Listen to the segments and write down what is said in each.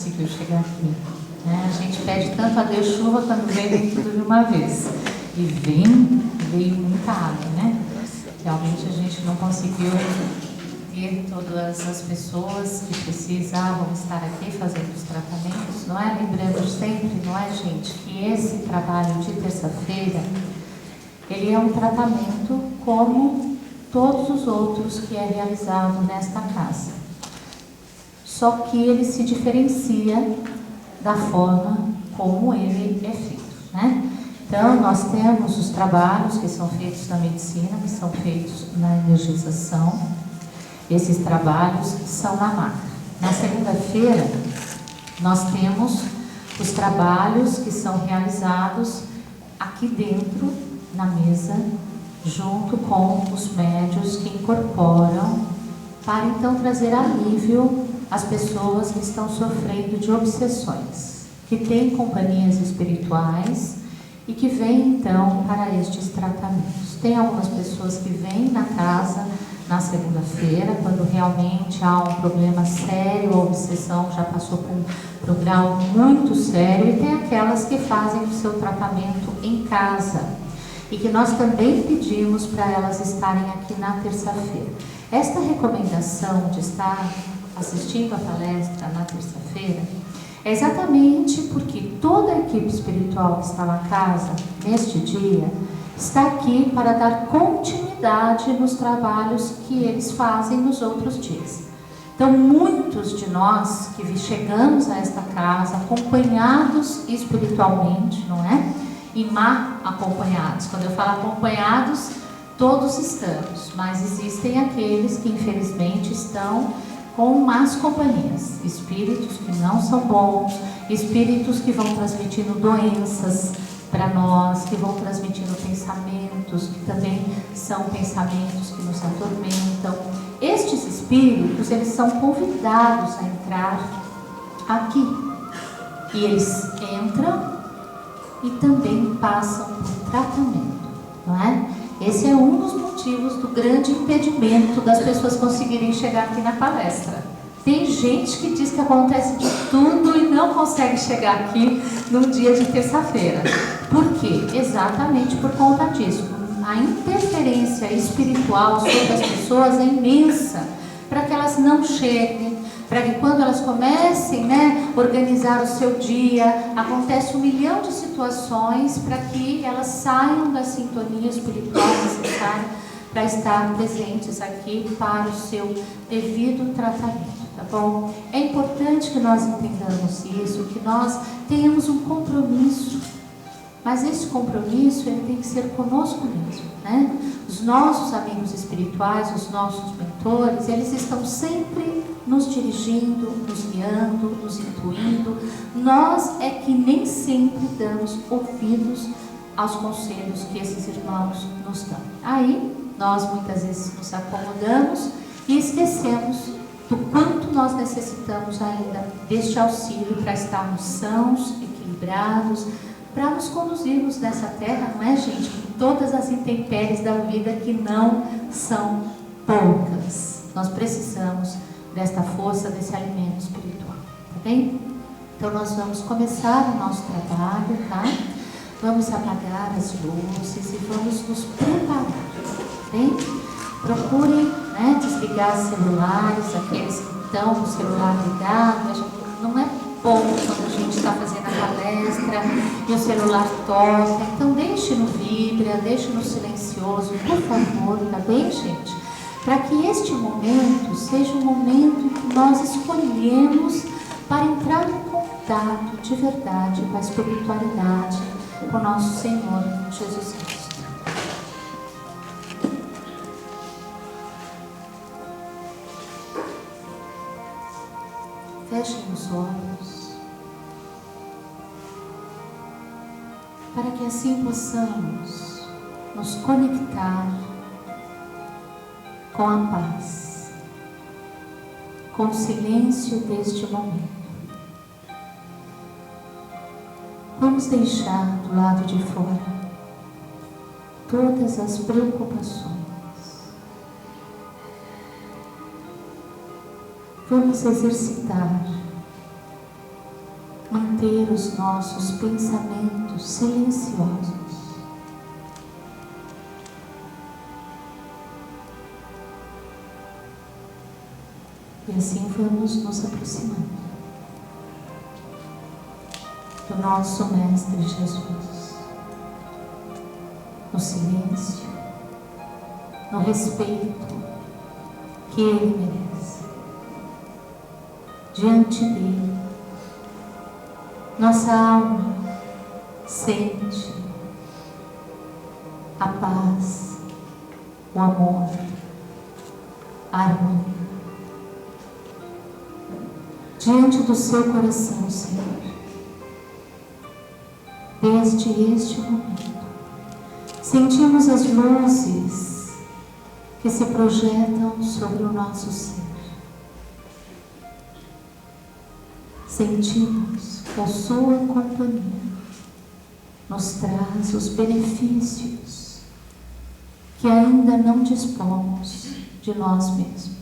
conseguiu chegar aqui, né? A gente pede tanto a Deus chuva quando vem tudo de uma vez. E veio muita água, né? Realmente a gente não conseguiu ter todas as pessoas que precisavam estar aqui fazendo os tratamentos, não é? Lembrando sempre, não é, gente, que esse trabalho de terça-feira, ele é um tratamento como todos os outros que é realizado nesta casa. Só que ele se diferencia da forma como ele é feito, né? Então, nós temos os trabalhos que são feitos na medicina, que são feitos na energização. Esses trabalhos são na maca. Na segunda-feira, nós temos os trabalhos que são realizados aqui dentro, na mesa, junto com os médios que incorporam, para então trazer alívio às pessoas que estão sofrendo de obsessões, que têm companhias espirituais e que vêm então para estes tratamentos. Tem algumas pessoas que vêm na casa na segunda-feira, quando realmente há um problema sério, a obsessão já passou por um grau muito sério, e tem aquelas que fazem o seu tratamento em casa, e que nós também pedimos para elas estarem aqui na terça-feira. Esta recomendação de estar assistindo a palestra na terça-feira é exatamente porque toda a equipe espiritual que está na casa neste dia está aqui para dar continuidade nos trabalhos que eles fazem nos outros dias. Então, muitos de nós que chegamos a esta casa acompanhados espiritualmente, não é? E mal acompanhados. Quando eu falo acompanhados, todos estamos, mas existem aqueles que infelizmente estão com más companhias, espíritos que não são bons, espíritos que vão transmitindo doenças para nós, que vão transmitindo pensamentos, que também são pensamentos que nos atormentam. Estes espíritos, eles são convidados a entrar aqui, e eles entram e também passam por tratamento, não é? Esse é um dos motivos do grande impedimento das pessoas conseguirem chegar aqui na palestra. Tem gente que diz que acontece de tudo e não consegue chegar aqui num dia de terça-feira. Por quê? Exatamente por conta disso. A interferência espiritual sobre as pessoas é imensa, para que elas não cheguem, para que quando elas comecem, né, organizar o seu dia, acontece 1 milhão de situações para que elas saiam da sintonia espiritual necessária para estar presentes aqui para o seu devido tratamento, tá bom? É importante que nós entendamos isso, que nós tenhamos um compromisso, mas esse compromisso ele tem que ser conosco mesmo, né? Os nossos amigos espirituais, os nossos mentores, eles estão sempre nos dirigindo, nos guiando, nos intuindo. Nós é que nem sempre damos ouvidos aos conselhos que esses irmãos nos dão. Aí, nós muitas vezes nos acomodamos e esquecemos do quanto nós necessitamos ainda deste auxílio para estarmos sãos, equilibrados, para nos conduzirmos nessa terra, não é, gente? Com todas as intempéries da vida que não são poucas. Nós precisamos desta força, desse alimento espiritual, tá bem? Então nós vamos começar o nosso trabalho, tá? Vamos apagar as luzes e vamos nos preparar, tá bem? Procurem, né, desligar os celulares, aqueles que estão com o celular ligado. Não é bom quando a gente está fazendo a palestra e o celular toca. Então deixe no vibra, deixe no silencioso, por favor, tá bem, gente? Para que este momento seja um momento em que nós escolhemos para entrar em contato de verdade com a espiritualidade, com o nosso Senhor Jesus Cristo. Fechem os olhos, para que assim possamos nos conectar com a paz, com o silêncio deste momento. Vamos deixar do lado de fora todas as preocupações. Vamos exercitar manter os nossos pensamentos silenciosos. E assim vamos nos aproximando do nosso Mestre Jesus, no silêncio, no respeito que Ele merece. Diante dele, nossa alma sente a paz, o amor, a harmonia. Diante do seu coração, Senhor, desde este momento, sentimos as luzes que se projetam sobre o nosso ser. Sentimos que a sua companhia nos traz os benefícios que ainda não dispomos de nós mesmos.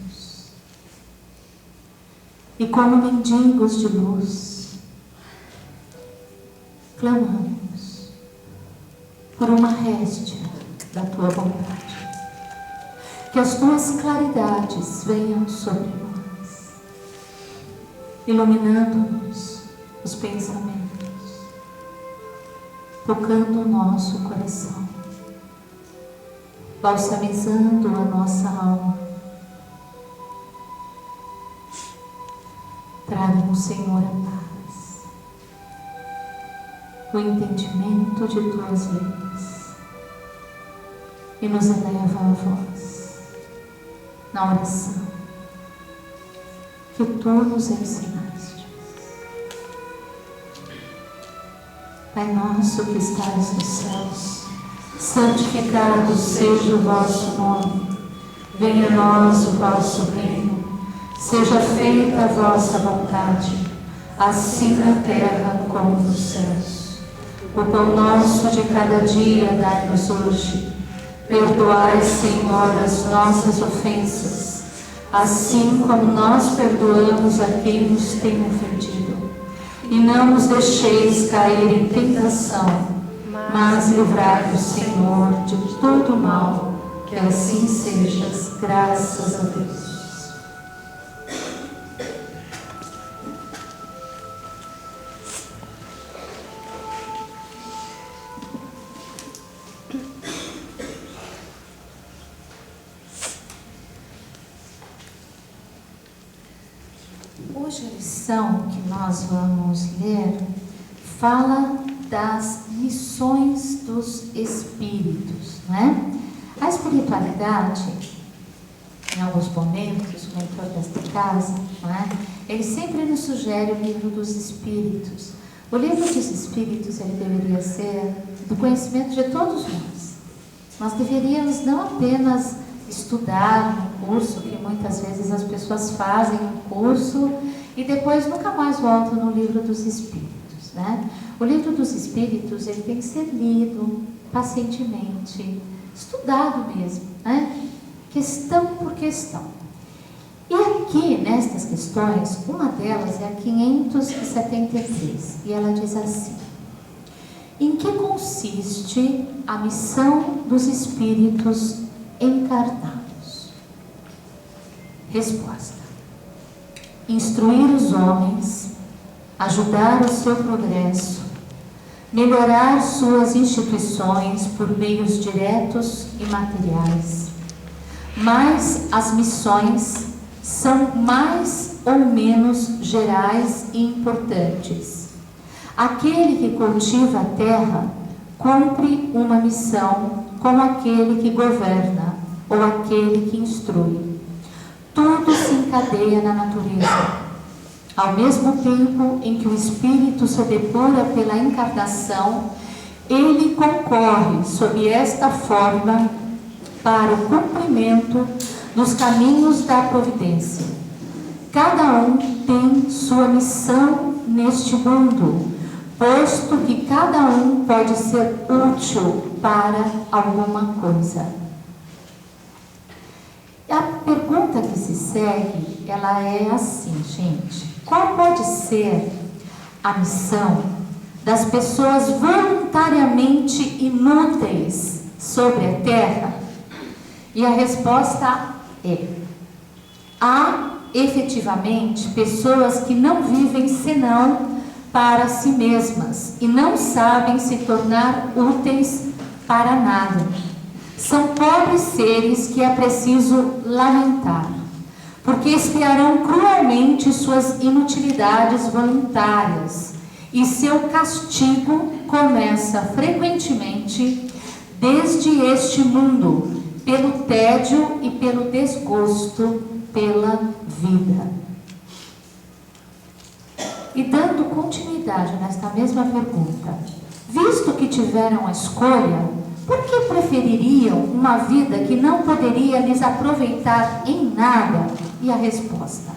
E como mendigos de luz, clamamos por uma réstia da tua bondade. Que as tuas claridades venham sobre nós, iluminando-nos os pensamentos, tocando o nosso coração, balsamizando a nossa alma. Traga-nos, Senhor, a paz, o entendimento de tuas leis e nos eleva a voz na oração que tu nos ensinaste. Pai nosso que estás nos céus, santificado seja o vosso nome. Venha a nós o vosso reino. Seja feita a vossa vontade, assim na terra como nos céus. O pão nosso de cada dia dai-nos hoje. Perdoai, Senhor, as nossas ofensas, assim como nós perdoamos a quem nos tem ofendido. E não nos deixeis cair em tentação, mas livrai-nos, Senhor, de todo mal, que assim sejas, graças a Deus. Hoje a lição que nós vamos ler fala das missões dos espíritos, né? A espiritualidade, em alguns momentos, o mentor desta casa, né, ele sempre nos sugere o livro dos espíritos. O livro dos espíritos, ele deveria ser do conhecimento de todos nós. Nós deveríamos não apenas estudar um curso, que muitas vezes as pessoas fazem um curso e depois nunca mais voltam no livro dos espíritos, né? O livro dos espíritos, ele tem que ser lido pacientemente, estudado mesmo, né? Questão por questão. E aqui, nestas questões, uma delas é a 573, e ela diz assim: em que consiste a missão dos espíritos encarnados? Resposta: instruir os homens, ajudar o seu progresso, melhorar suas instituições por meios diretos e materiais. Mas as missões são mais ou menos gerais e importantes. Aquele que cultiva a terra cumpre uma missão como aquele que governa ou aquele que instrui. Tudo se encadeia na natureza. Ao mesmo tempo em que o espírito se depura pela encarnação, ele concorre sob esta forma para o cumprimento dos caminhos da providência. Cada um tem sua missão neste mundo, posto que cada um pode ser útil para alguma coisa. A pergunta que se segue, ela é assim, gente: qual pode ser a missão das pessoas voluntariamente inúteis sobre a Terra? E a resposta é: há efetivamente pessoas que não vivem senão para si mesmas e não sabem se tornar úteis para nada. São pobres seres que é preciso lamentar, porque expiarão cruelmente suas inutilidades voluntárias, e seu castigo começa frequentemente desde este mundo, pelo tédio e pelo desgosto pela vida. E dando continuidade nesta mesma pergunta, visto que tiveram a escolha, por que prefeririam uma vida que não poderia lhes aproveitar em nada? E a resposta: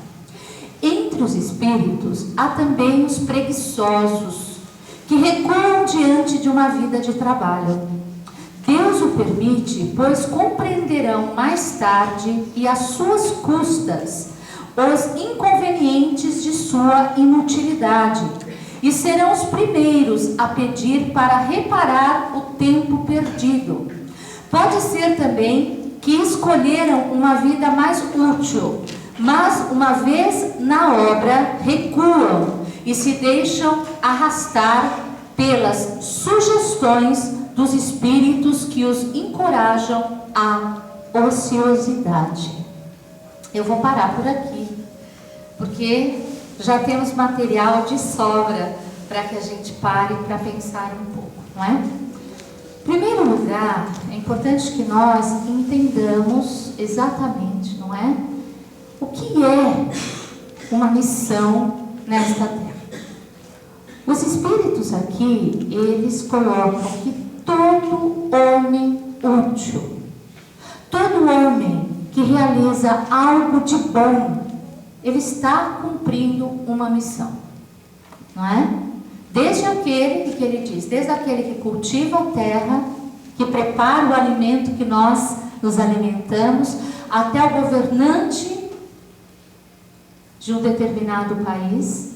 entre os espíritos há também os preguiçosos, que recuam diante de uma vida de trabalho. Deus o permite, pois compreenderão mais tarde e às suas custas os inconvenientes de sua inutilidade, e serão os primeiros a pedir para reparar o tempo perdido. Pode ser também que escolheram uma vida mais útil, mas uma vez na obra recuam e se deixam arrastar pelas sugestões dos espíritos que os encorajam à ociosidade. Eu vou parar por aqui, porque já temos material de sobra para que a gente pare para pensar um pouco, não é? Em primeiro lugar, é importante que nós entendamos exatamente, não é? O que é uma missão nesta terra. Os espíritos aqui, eles colocam que todo homem útil, todo homem que realiza algo de bom, ele está cumprindo uma missão, não é? Desde aquele que ele diz, desde aquele que cultiva a terra, que prepara o alimento que nós nos alimentamos, até o governante de um determinado país,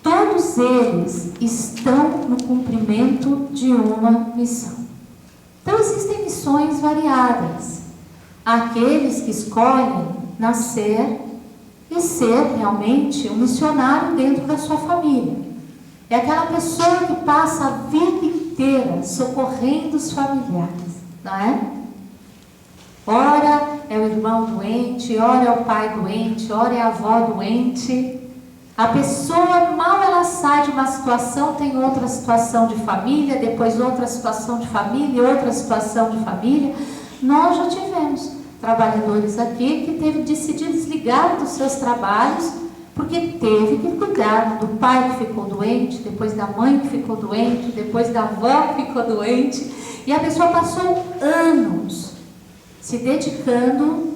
todos eles estão no cumprimento de uma missão. Então existem missões variadas. Há aqueles que escolhem nascer e ser realmente um missionário dentro da sua família. É aquela pessoa que passa a vida inteira socorrendo os familiares, não é? Ora é o irmão doente, ora é o pai doente, ora é a avó doente. A pessoa, mal ela sai de uma situação, tem outra situação de família, depois outra situação de família, outra situação de família. Nós já tivemos trabalhadores aqui que teve de se desligar dos seus trabalhos, porque teve que cuidar do pai que ficou doente, depois da mãe que ficou doente, depois da avó que ficou doente, e a pessoa passou anos se dedicando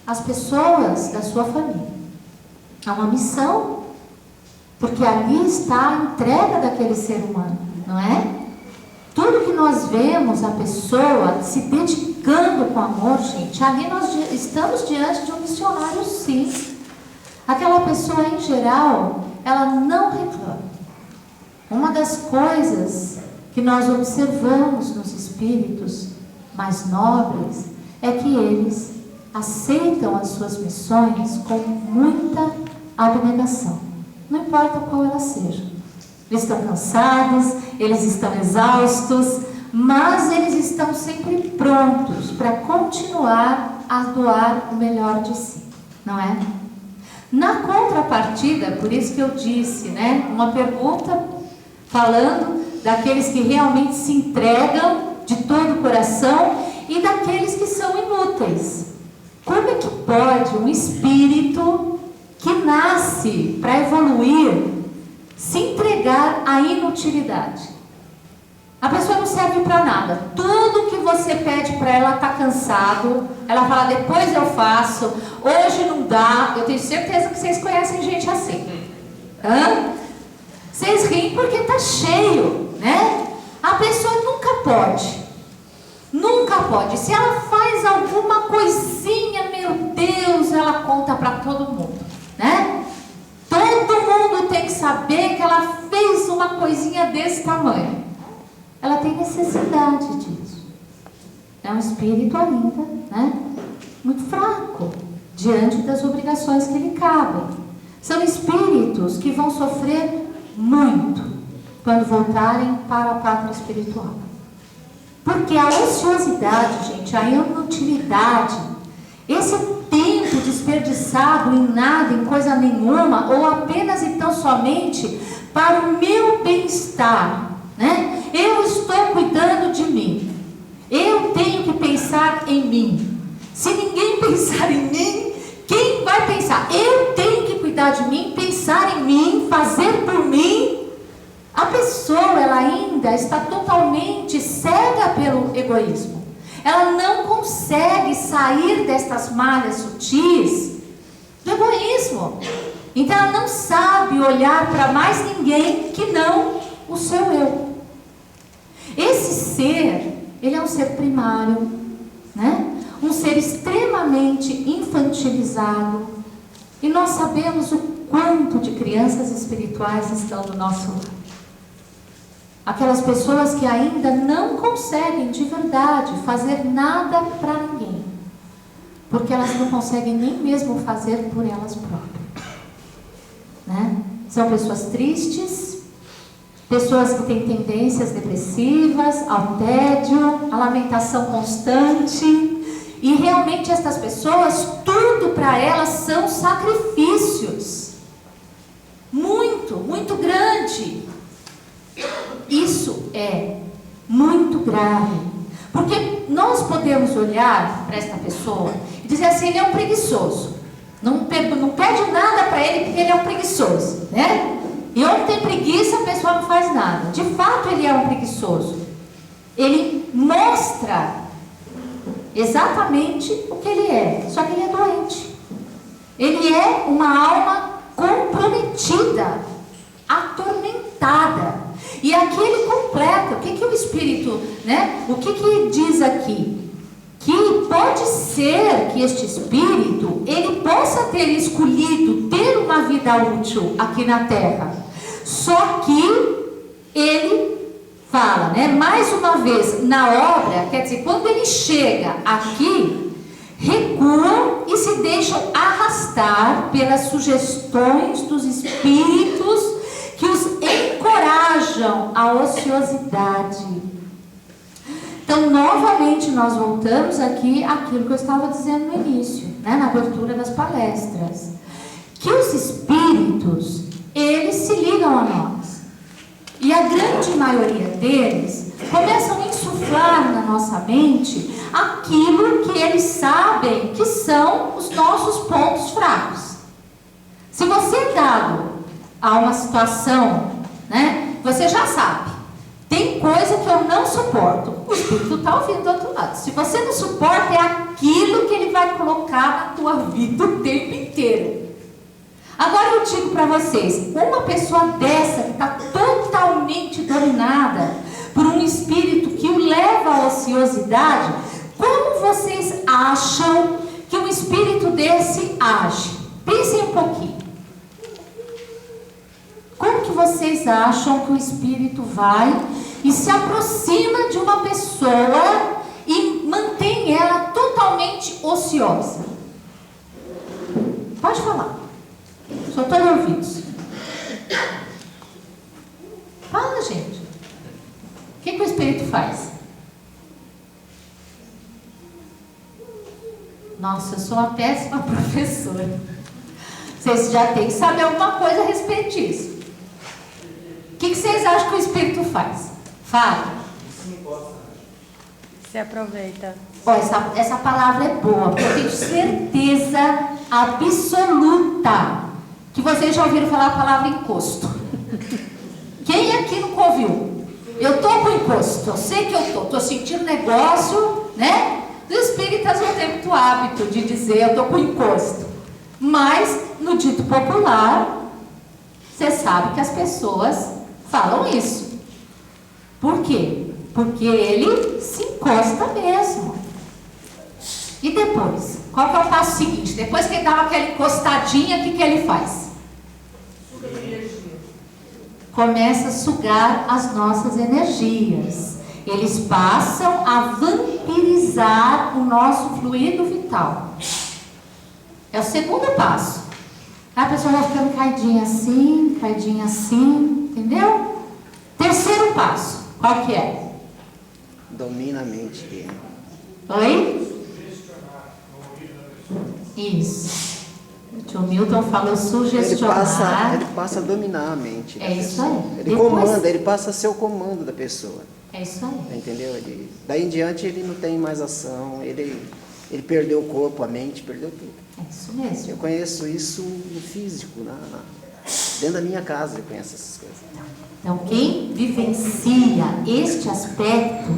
às pessoas da sua família. É uma missão, porque ali está a entrega daquele ser humano, não é? Tudo que nós vemos a pessoa se dedicando com amor, gente, ali nós estamos diante de um missionário, sim. Aquela pessoa, em geral, ela não reclama. Uma das coisas que nós observamos nos espíritos mais nobres é que eles aceitam as suas missões com muita abnegação, não importa qual ela seja. Eles estão cansados, eles estão exaustos, mas eles estão sempre prontos para continuar a doar o melhor de si, não é? Na contrapartida, por isso que eu disse, né, uma pergunta falando daqueles que realmente se entregam de todo o coração e daqueles que são inúteis. Como é que pode um espírito que nasce para evoluir se entregar à inutilidade? A pessoa não serve para nada. Tudo que você pede para ela está cansado. Ela fala, depois eu faço, hoje não dá. Eu tenho certeza que vocês conhecem gente assim. Vocês riem porque está cheio, né? A pessoa nunca pode. Nunca pode. Se ela faz alguma coisinha, meu Deus, ela conta para todo mundo, né? Todo mundo tem que saber que ela fez uma coisinha desse tamanho. Ela tem necessidade disso. É um espírito ainda, né, muito fraco diante das obrigações que lhe cabem. São espíritos que vão sofrer muito quando voltarem para a pátria espiritual. Porque a ociosidade, gente, a inutilidade, esse tempo desperdiçado em nada, em coisa nenhuma, ou apenas e tão somente para o meu bem-estar, né? Eu estou cuidando de mim. Eu tenho que pensar em mim. Se ninguém pensar em mim, quem vai pensar? Eu tenho que cuidar de mim, pensar em mim, fazer por mim. A pessoa, ela ainda está totalmente cega pelo egoísmo. Ela não consegue sair destas malhas sutis do egoísmo. Então ela não sabe olhar para mais ninguém que não o seu eu. Esse ser, ele é um ser primário, né? Um ser extremamente infantilizado. E nós sabemos o quanto de crianças espirituais estão do nosso lado. Aquelas pessoas que ainda não conseguem de verdade fazer nada para ninguém, porque elas não conseguem nem mesmo fazer por elas próprias, né? São pessoas tristes, pessoas que têm tendências depressivas, ao tédio, à lamentação constante. E realmente estas pessoas, tudo para elas são sacrifícios. Muito, muito grande. Isso é muito grave. Porque nós podemos olhar para esta pessoa e dizer assim, ele é um preguiçoso. Não pede nada para ele porque ele é um preguiçoso, né? E onde tem preguiça, a pessoa não faz nada. De fato, ele é um preguiçoso. Ele mostra exatamente o que ele é, só que ele é doente. Ele é uma alma comprometida, atormentada. E aqui ele completa. O que o Espírito, né? O que diz aqui? Que pode ser que este Espírito, ele possa ter escolhido ter uma vida útil aqui na Terra. Só que ele fala, né? Mais uma vez, na obra, quer dizer, quando ele chega aqui, recuam e se deixam arrastar pelas sugestões dos espíritos que os encorajam à ociosidade. Então, novamente, nós voltamos aqui àquilo que eu estava dizendo no início, né? Na abertura das palestras, que os espíritos, eles se ligam a nós. E a grande maioria deles começam a insuflar na nossa mente aquilo que eles sabem que são os nossos pontos fracos. Se você é dado a uma situação, né, você já sabe, tem coisa que eu não suporto. O Espírito está ouvindo do outro lado. Se você não suporta, é aquilo que ele vai colocar na tua vida o tempo inteiro. Agora eu digo para vocês, uma pessoa dessa que está totalmente dominada por um espírito que o leva à ociosidade, como vocês acham que um espírito desse age? Pensem um pouquinho. Como que vocês acham que o espírito vai e se aproxima de uma pessoa e mantém ela totalmente ociosa? Pode falar. Só estou ouvindo. Fala, gente. O que o Espírito faz? Nossa, eu sou uma péssima professora. Vocês já têm que saber alguma coisa a respeito disso. O que vocês acham que o Espírito faz? Fala. Se aproveita. Ó, essa palavra é boa, porque eu tenho certeza absoluta que vocês já ouviram falar a palavra encosto. Quem aqui nunca ouviu? Eu estou com encosto, eu sei que eu estou sentindo negócio, né? Os espíritas vão ter muito hábito de dizer eu estou com encosto. Mas, no dito popular, você sabe que as pessoas falam isso. Por quê? Porque ele se encosta mesmo. E depois? Qual que é o passo seguinte? Depois que ele dá aquela encostadinha, o que ele faz? começa a sugar as nossas energias. Eles passam a vampirizar o nosso fluido vital. É o segundo passo. A pessoa vai ficando caidinha assim, entendeu? Terceiro passo, qual que é? Domina a mente dele. Oi? Isso. O tio Milton falou sugestionar. Ele passa a dominar a mente. É isso aí. Ele comanda, ele passa a ser o comando da pessoa. É isso aí. Entendeu? Daí em diante ele não tem mais ação, ele perdeu o corpo, a mente, perdeu tudo. É isso mesmo. Eu conheço isso no físico, dentro da minha casa eu conheço essas coisas. Então, quem vivencia este aspecto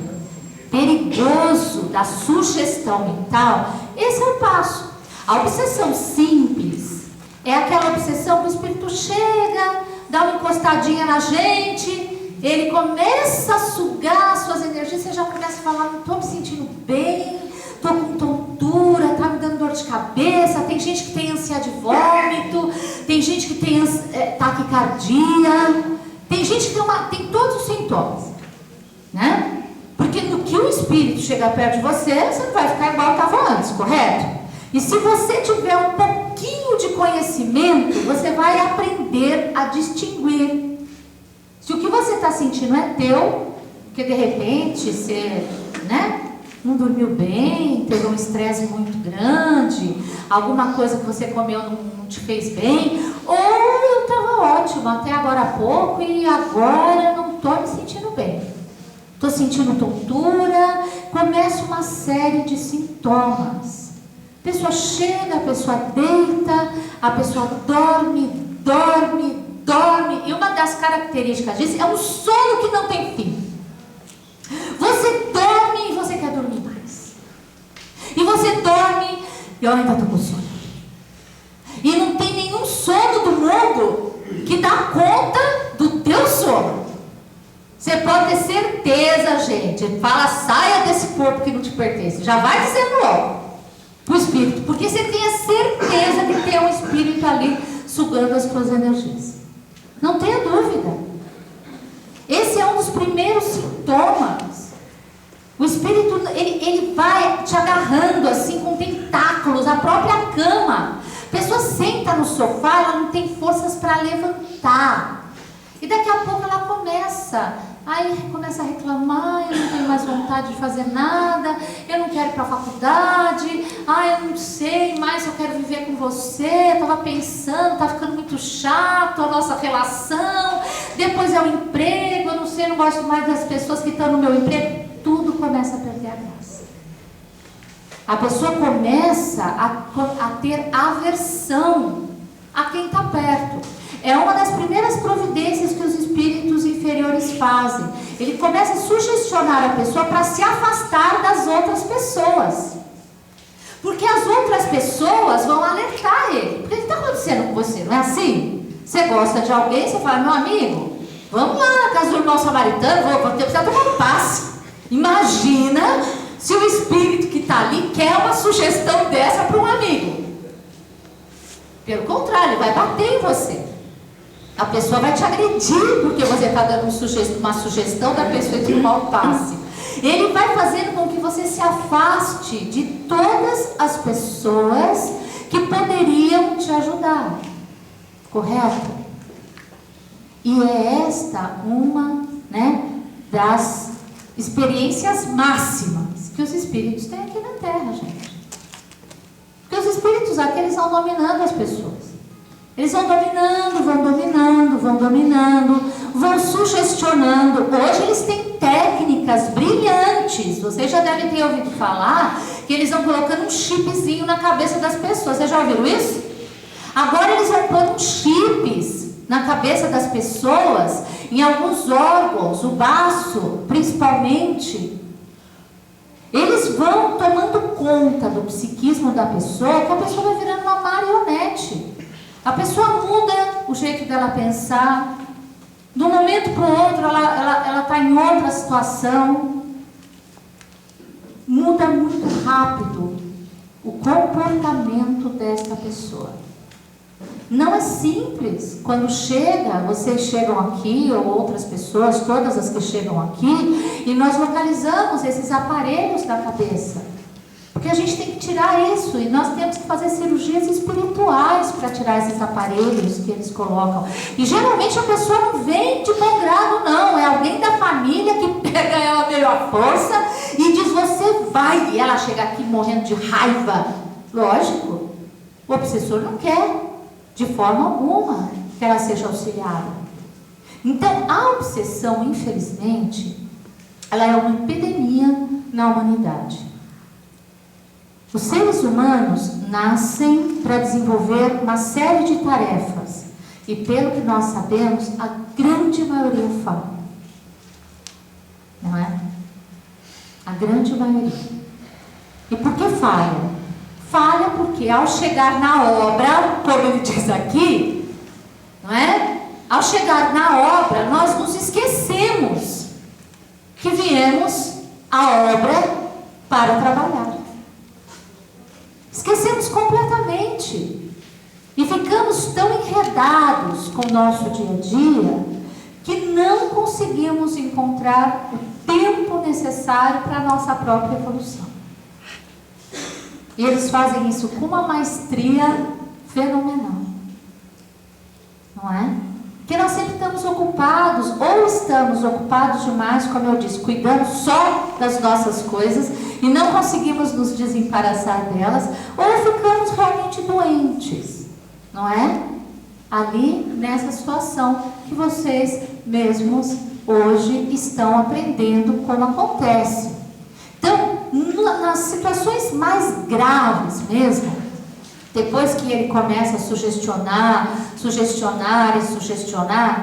perigoso da sugestão mental, esse é o passo. A obsessão simples é aquela obsessão que o espírito chega, dá uma encostadinha na gente, ele começa a sugar as suas energias, você já começa a falar, não estou me sentindo bem, estou com tontura, está me dando dor de cabeça, tem gente que tem ânsia de vômito, tem gente que tem taquicardia, tem gente que tem todos os sintomas, né? Porque no que o espírito chega perto de você, você não vai ficar igual estava antes, correto? E se você tiver um pouquinho de conhecimento, você vai aprender a distinguir. Se o que você está sentindo é teu, porque de repente você, não dormiu bem, teve um estresse muito grande, alguma coisa que você comeu não te fez bem, ou eu estava ótimo até agora há pouco e agora não estou me sentindo bem. Estou sentindo tontura, começa uma série de sintomas. A pessoa chega, a pessoa deita, a pessoa dorme. E uma das características disso é um sono que não tem fim. Você dorme e você quer dormir mais. E você dorme e eu ainda estou com sono. E não tem nenhum sono do mundo que dá conta do teu sono. Você pode ter certeza, gente. Fala, saia desse corpo que não te pertence. Já vai dizendo logo pro espírito. Porque você tem a certeza que tem um espírito ali sugando as suas energias. Não tenha dúvida. Esse é um dos primeiros sintomas. O espírito, ele vai te agarrando assim com tentáculos, a própria cama. A pessoa senta no sofá, ela não tem forças para levantar. E daqui a pouco ela começa a reclamar, eu não tenho mais vontade de fazer nada, eu não quero ir para a faculdade, eu não sei mais se eu quero viver com você, estava pensando, está ficando muito chato a nossa relação, depois é o emprego, eu não sei, eu não gosto mais das pessoas que estão no meu emprego, tudo começa a perder a graça. A pessoa começa a ter aversão a quem está perto. É uma das primeiras providências que os espíritos inferiores fazem. Ele começa a sugestionar a pessoa para se afastar das outras pessoas. Porque as outras pessoas vão alertar ele. Porque o que está acontecendo com você? Não é assim? Você gosta de alguém, você fala, meu amigo, vamos lá na casa do irmão samaritano, vou precisar tomar um passe. Imagina se o espírito que está ali quer uma sugestão dessa para um amigo. Pelo contrário, ele vai bater em você. A pessoa vai te agredir porque você está dando uma sugestão da pessoa de um mau passe. Ele vai fazendo com que você se afaste de todas as pessoas que poderiam te ajudar. Correto? E é esta uma, das experiências máximas que os espíritos têm aqui na Terra, gente. Porque os espíritos aqui, eles vão dominando as pessoas. Eles vão dominando, vão sugestionando. Hoje eles têm técnicas brilhantes. Vocês já devem ter ouvido falar que eles vão colocando um chipzinho na cabeça das pessoas. Vocês já ouviram isso? Agora eles vão pôr chips na cabeça das pessoas, em alguns órgãos, o baço principalmente. Eles vão tomando conta do psiquismo da pessoa, que a pessoa vai virando uma marionete. A pessoa muda o jeito dela pensar. De um momento para o outro, ela está em outra situação. Muda muito rápido o comportamento desta pessoa. Não é simples. Quando vocês chegam aqui, ou outras pessoas, todas as que chegam aqui, e nós localizamos esses aparelhos da cabeça. Porque a gente tem que tirar isso, e nós temos que fazer cirurgias espirituais para tirar esses aparelhos que eles colocam. E geralmente a pessoa não vem de bom grado, não. É alguém da família que pega ela meio à força e diz, você vai. E ela chega aqui morrendo de raiva. Lógico, o obsessor não quer, de forma alguma, que ela seja auxiliada. Então, a obsessão, infelizmente, ela é uma epidemia na humanidade. Os seres humanos nascem para desenvolver uma série de tarefas. E pelo que nós sabemos, a grande maioria falha. Não é? A grande maioria. E por que falha? Falha porque ao chegar na obra, como ele diz aqui, não é? Ao chegar na obra, nós nos esquecemos que viemos à obra para trabalhar. Esquecemos completamente. E ficamos tão enredados com o nosso dia a dia que não conseguimos encontrar o tempo necessário para a nossa própria evolução. E eles fazem isso com uma maestria fenomenal. Não é? Porque nós sempre estamos ocupados, ou estamos ocupados demais, como eu disse, cuidando só das nossas coisas e não conseguimos nos desembaraçar delas, ou ficamos realmente doentes, não é? Ali nessa situação que vocês mesmos hoje estão aprendendo como acontece. Então, nas situações mais graves mesmo, depois que ele começa a sugestionar,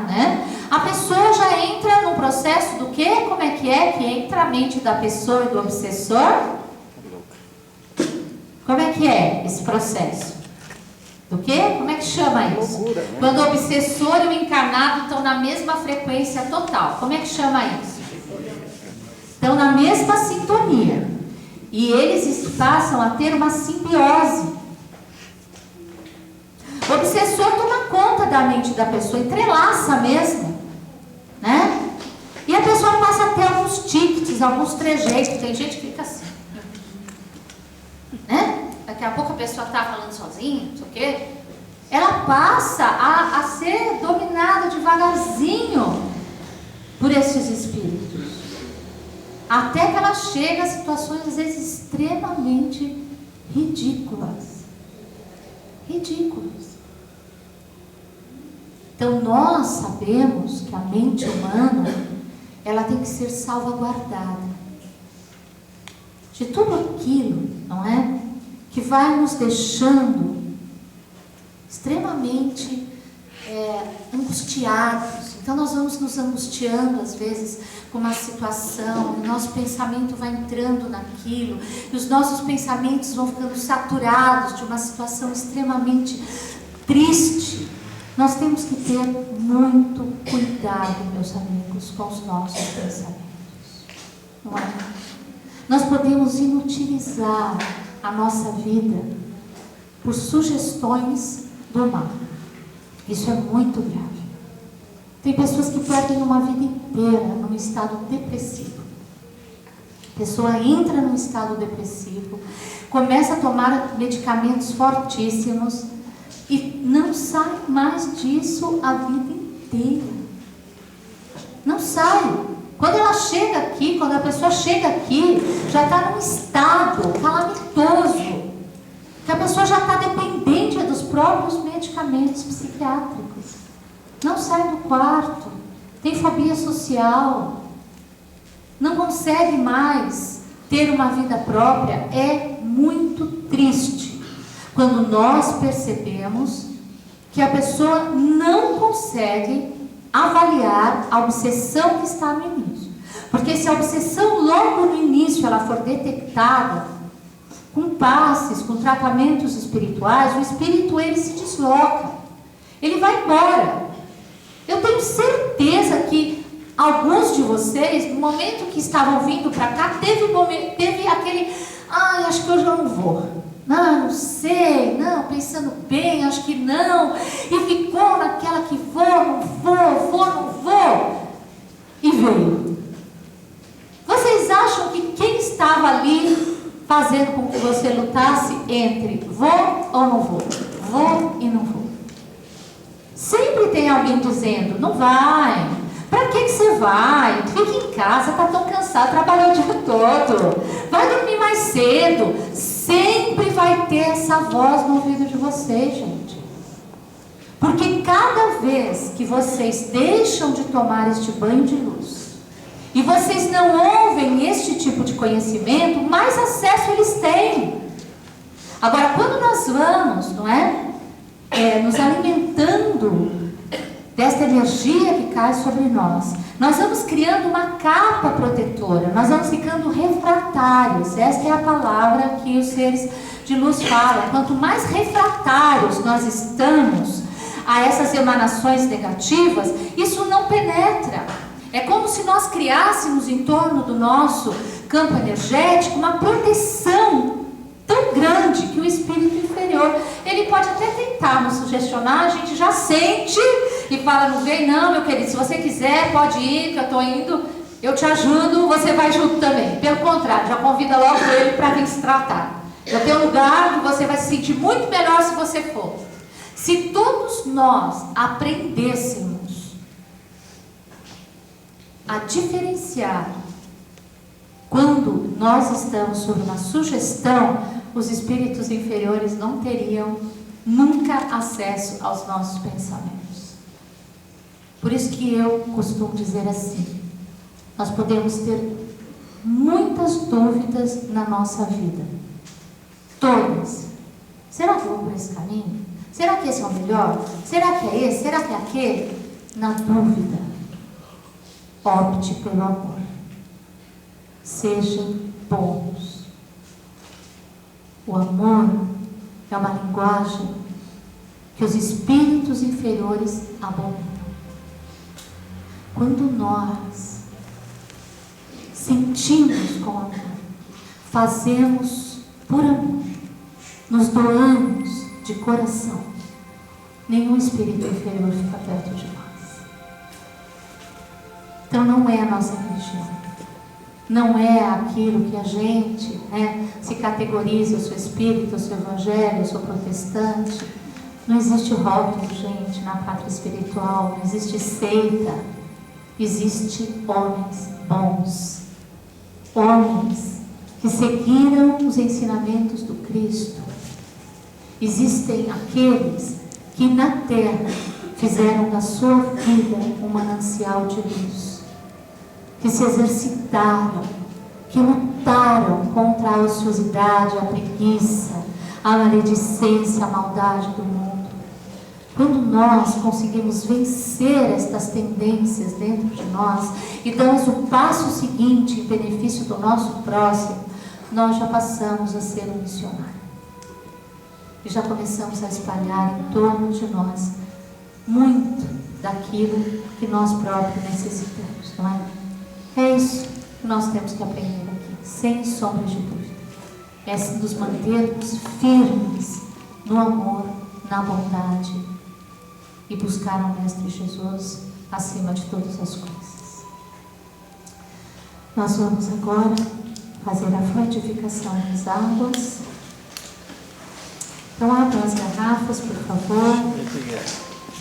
né? A pessoa já entra no processo do quê? Como é que entra a mente da pessoa e do obsessor? Como é que é esse processo? Do quê? Como é que chama isso? Loucura, né? Quando o obsessor e o encarnado estão na mesma frequência total. Como é que chama isso? Estão na mesma sintonia. E eles passam a ter uma simbiose. O obsessor toma conta da mente da pessoa, entrelaça mesmo, né? E a pessoa passa a ter alguns tiques, alguns trejeitos. Tem gente que fica assim, né? Daqui a pouco a pessoa está falando sozinha, não sei o quê. Ela passa a ser dominada devagarzinho por esses espíritos. Até que ela chega a situações, às vezes, extremamente ridículas. Ridículas. Então, nós sabemos que a mente humana, ela tem que ser salvaguardada de tudo aquilo, não é? Que vai nos deixando extremamente angustiados. Então nós vamos nos angustiando às vezes com uma situação, o nosso pensamento vai entrando naquilo, e os nossos pensamentos vão ficando saturados de uma situação extremamente triste. Nós temos que ter muito cuidado, meus amigos, com os nossos pensamentos. Não é? Nós podemos inutilizar a nossa vida por sugestões do mal. Isso é muito grave. Tem pessoas que perdem uma vida inteira num estado depressivo. A pessoa entra num estado depressivo, começa a tomar medicamentos fortíssimos e não sai mais disso a vida inteira. Não sai. Quando ela chega aqui, quando a pessoa chega aqui, já está num estado calamitoso, que a pessoa já está dependente dos próprios medicamentos psiquiátricos. Não sai do quarto, tem fobia social, não consegue mais ter uma vida própria. É muito triste quando nós percebemos que a pessoa não consegue avaliar a obsessão que está no início. Porque se a obsessão logo no início ela for detectada com passes, com tratamentos espirituais, o espírito ele se desloca, ele vai embora. Eu tenho certeza que alguns de vocês, no momento que estavam vindo para cá, teve aquele, acho que hoje eu não vou. Não sei, não, pensando bem, acho que não. E ficou naquela que vou, não vou. E veio. Vocês acham que quem estava ali fazendo com que você lutasse entre vou ou não vou? Vou e não vou. Sempre tem alguém dizendo, não vai. Para que você vai? Fica em casa, está tão cansado, trabalhou o dia todo. Vai dormir mais cedo. Sempre vai ter essa voz no ouvido de vocês, gente. Porque cada vez que vocês deixam de tomar este banho de luz, e vocês não ouvem este tipo de conhecimento, mais acesso eles têm. Agora, quando nós vamos, não é? Nos alimentando desta energia que cai sobre nós, nós vamos criando uma capa protetora, nós vamos ficando refratários. Esta é a palavra que os seres de luz falam. Quanto mais refratários nós estamos a essas emanações negativas, isso não penetra. É como se nós criássemos em torno do nosso campo energético uma proteção tão grande que o espírito inferior, ele pode até tentar nos sugestionar, a gente já sente e fala, não vem não, meu querido, se você quiser pode ir, que eu estou indo, eu te ajudo, você vai junto também. Pelo contrário, já convida logo ele para vir se tratar. Já tem um lugar que você vai se sentir muito melhor se você for. Se todos nós aprendêssemos a diferenciar quando nós estamos sob uma sugestão, os espíritos inferiores não teriam nunca acesso aos nossos pensamentos. Por isso que eu costumo dizer assim, nós podemos ter muitas dúvidas na nossa vida. Todas. Será que eu vou por esse caminho? Será que esse é o melhor? Será que é esse? Será que é aquele? Na dúvida, opte pelo amor. Sejam bons. O amor é uma linguagem que os espíritos inferiores abominam. Quando nós sentimos com amor, fazemos por amor, nos doamos de coração, nenhum espírito inferior fica perto de nós. Então não é a nossa religião. Não é aquilo que a gente, se categoriza, eu sou espírita, eu sou evangélico, eu sou protestante. Não existe rótulo, gente, na pátria espiritual, não existe seita. Existe homens bons, homens que seguiram os ensinamentos do Cristo. Existem aqueles que na terra fizeram da sua vida um manancial de luz, que se exercitaram, que lutaram contra a ociosidade, a preguiça, a maledicência, a maldade do mundo. Quando nós conseguimos vencer estas tendências dentro de nós e damos o passo seguinte em benefício do nosso próximo, nós já passamos a ser um missionário. E já começamos a espalhar em torno de nós muito daquilo que nós próprios necessitamos, não é? É isso que nós temos que aprender aqui, sem sombra de dúvida. É nos mantermos firmes no amor, na bondade e buscar o Mestre Jesus acima de todas as coisas. Nós vamos agora fazer a frutificação das águas. Então abram as garrafas, por favor.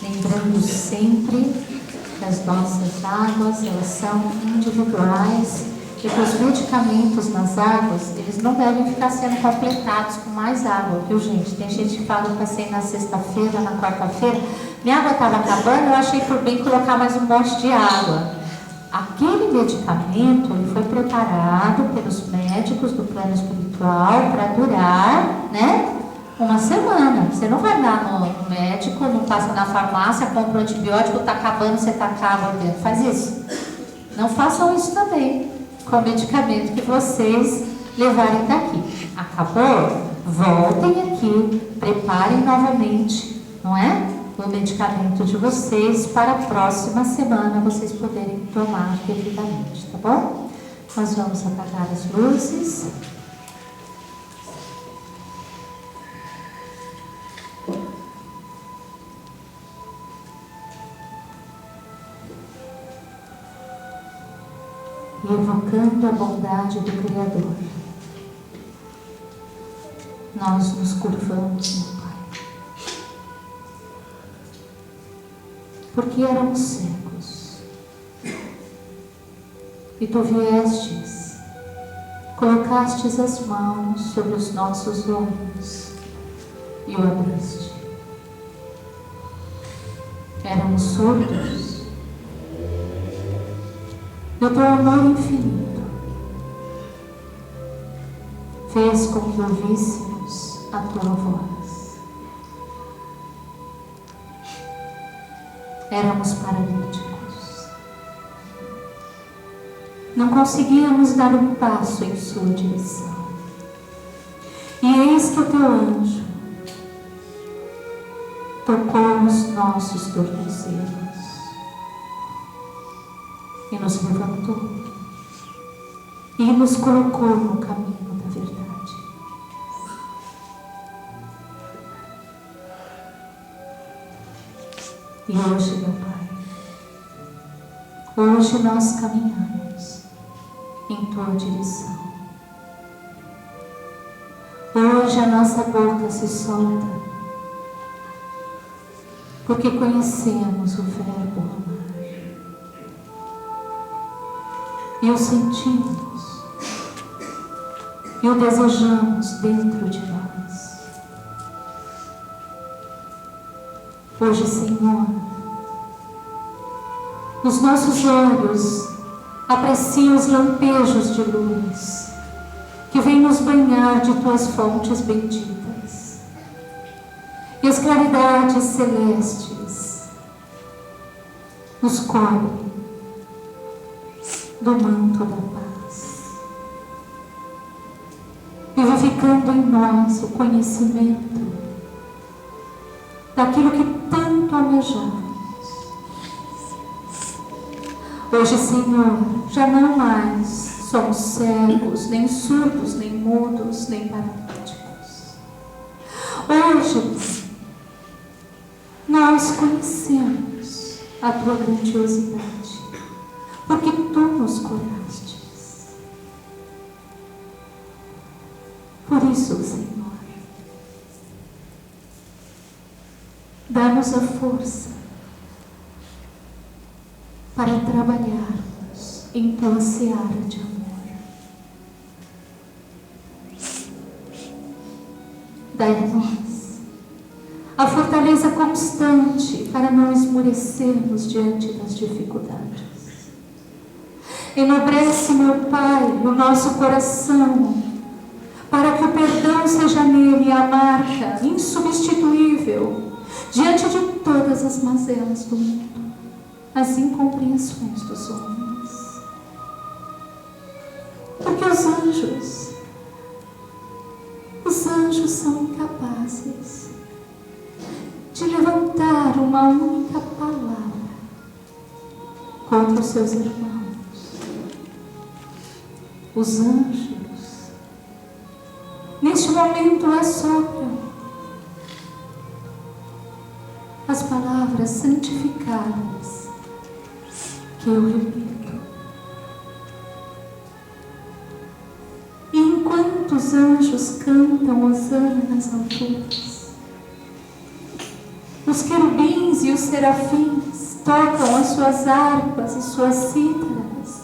Lembrando sempre que as nossas águas, elas são individuais e que os medicamentos nas águas, eles não devem ficar sendo completados com mais água, viu, gente? Tem gente que fala que eu passei na sexta-feira, na quarta-feira, minha água estava acabando, eu achei por bem colocar mais um monte de água. Aquele medicamento, ele foi preparado pelos médicos do plano espiritual para durar, uma semana. Você não vai lá no médico, não passa na farmácia, compra um antibiótico, está acabando, você tacava dentro. Faz isso. Não façam isso também com o medicamento que vocês levarem daqui. Acabou? Voltem aqui, preparem novamente, não é? O medicamento de vocês para a próxima semana vocês poderem tomar devidamente, tá bom? Nós vamos apagar as luzes. e evocando a bondade do Criador, nós nos curvamos, meu Pai, porque éramos cegos e Tu viestes, colocastes as mãos sobre os nossos olhos e o abriste. Éramos surdos e o Teu amor infinito fez com que ouvíssemos a Tua voz. Éramos paralíticos, não conseguíamos dar um passo em Sua direção, e eis que o Teu anjo tocou os nossos tornozelos e nos levantou e nos colocou no caminho da verdade. E hoje, meu Pai, hoje nós caminhamos em Tua direção. Hoje a nossa boca se solta, porque conhecemos o verbo amar e o sentimos e o desejamos dentro de nós. Hoje, Senhor, os nossos olhos apreciam os lampejos de luz que vêm nos banhar de Tuas fontes benditas, e as claridades celestes nos cobrem do manto da paz, vivificando em nós o conhecimento daquilo que tanto almejamos. Hoje, Senhor, já não mais somos cegos, nem surdos, nem mudos, nem paralíticos. Hoje, nós conhecemos a Tua grandiosidade, porque Tu nos curastes. Por isso, Senhor, dá-nos a força para trabalharmos em Tua seara de amor. Dai-nos a fortaleza constante para não esmorecermos diante das dificuldades. Enobrece, meu Pai, o nosso coração, para que o perdão seja nele a marca insubstituível diante de todas as mazelas do mundo, as incompreensões dos homens. Porque os anjos são incapazes de levantar uma única palavra contra os seus irmãos. Os anjos, neste momento, assopram as palavras santificadas que eu repito. E enquanto os anjos cantam hosana nas alturas, os querubins e os serafins tocam as suas harpas e suas cítaras,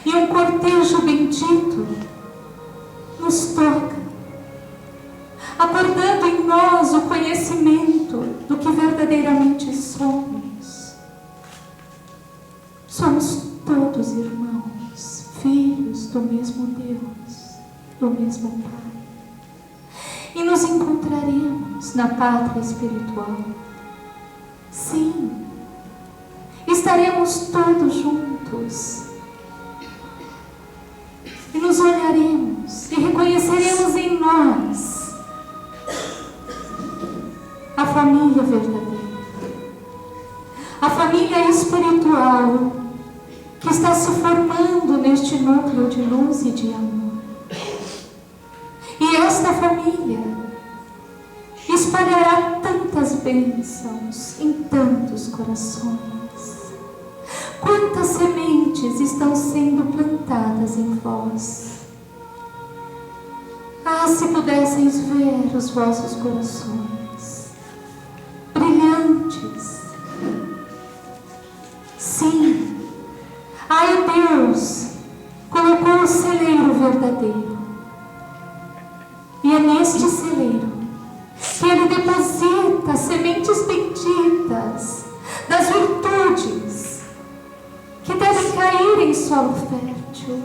e um cortejo bendito nos toca, acordando em nós o conhecimento do que verdadeiramente somos. Somos todos irmãos, filhos do mesmo Deus, do mesmo Pai. E nos encontraremos na pátria espiritual. Sim, estaremos todos juntos. E nos olharemos e reconheceremos em nós a família verdadeira, a família espiritual que está se formando neste núcleo de luz e de amor. E esta família espalhará tantas bênçãos em tantos corações. Quantas sementes sementes estão sendo plantadas em vós. Ah, se pudesseis ver os vossos corações, brilhantes. Sim, ai Deus colocou o celeiro verdadeiro. E é neste celeiro que Ele deposita sementes benditas das virtudes que devem cair em solo fértil.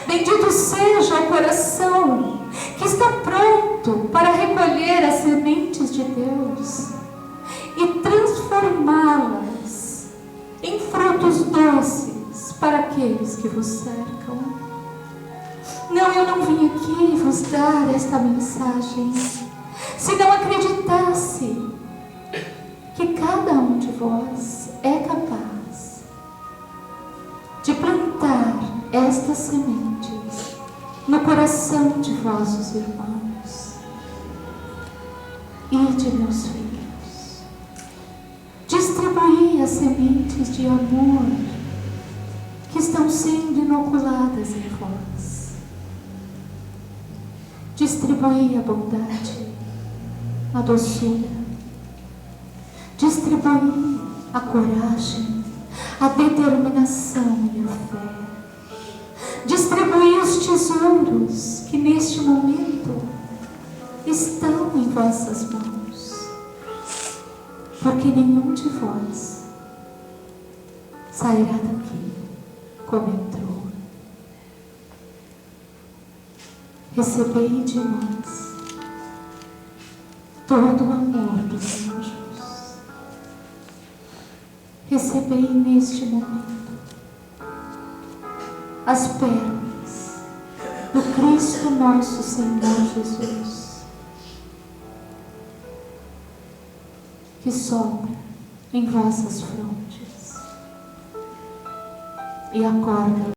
Bendito seja o coração que está pronto para recolher as sementes de Deus e transformá-las em frutos doces para aqueles que vos cercam. Não, eu não vim aqui vos dar esta mensagem se não acreditasse que cada um de vós é capaz de plantar estas sementes no coração de vossos irmãos. Ide, meus filhos, distribuí as sementes de amor que estão sendo inoculadas em vós. Distribuí a bondade, a doçura, distribuí a coragem, a determinação e a fé. Distribuí os tesouros que neste momento estão em vossas mãos, porque nenhum de vós sairá daqui como entrou. Recebei de nós todo o amor dos anjos. Recebei neste momento as pernas do Cristo nosso Senhor Jesus, que sopra em vossas frontes e acorda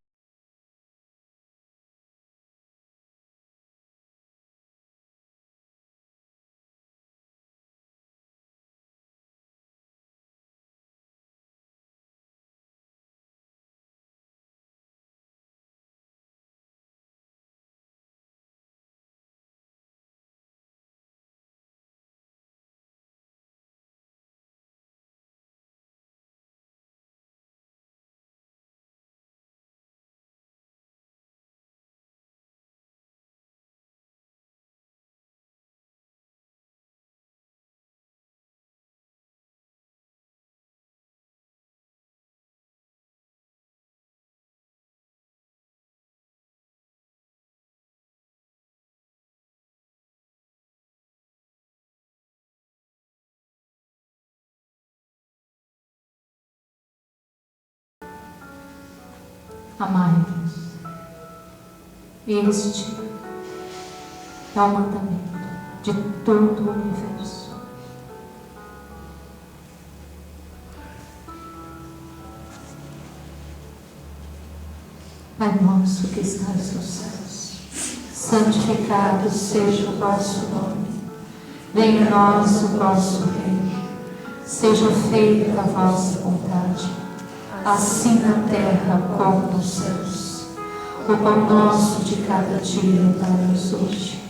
amai-vos. Este é o mandamento de todo o universo. Pai nosso que estás nos céus, santificado seja o vosso nome. Venha a nós o vosso reino. Seja feita a vossa vontade, assim na terra como nos céus. O pão nosso de cada dia dai-nos hoje.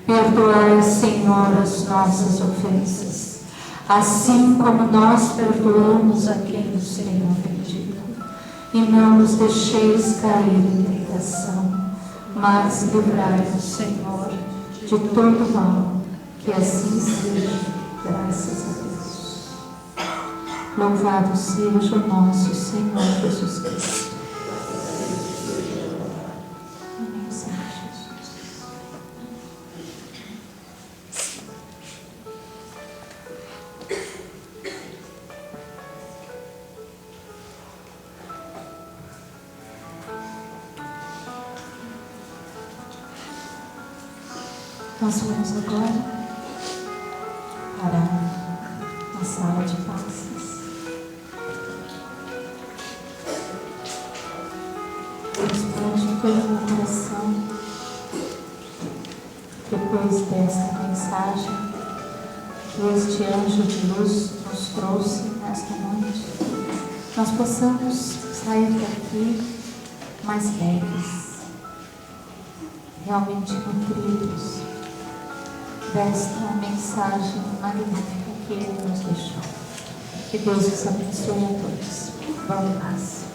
Perdoai, Senhor, as nossas ofensas, assim como nós perdoamos a quem nos tem ofendido. E não nos deixeis cair em tentação, mas livrai-nos, Senhor, de todo mal, que assim seja, graças a Deus. Louvado seja o nosso Senhor Jesus Cristo. Amém, Senhor Jesus. Nós vamos agora para a sala de passes. Deus pede em todo o meu coração, depois desta mensagem que este anjo de luz nos trouxe nesta noite, nós possamos sair daqui mais leves, realmente nutridos desta mensagem magnífica que Ele nos deixou. Que Deus os abençoe a todos. Vamos em paz.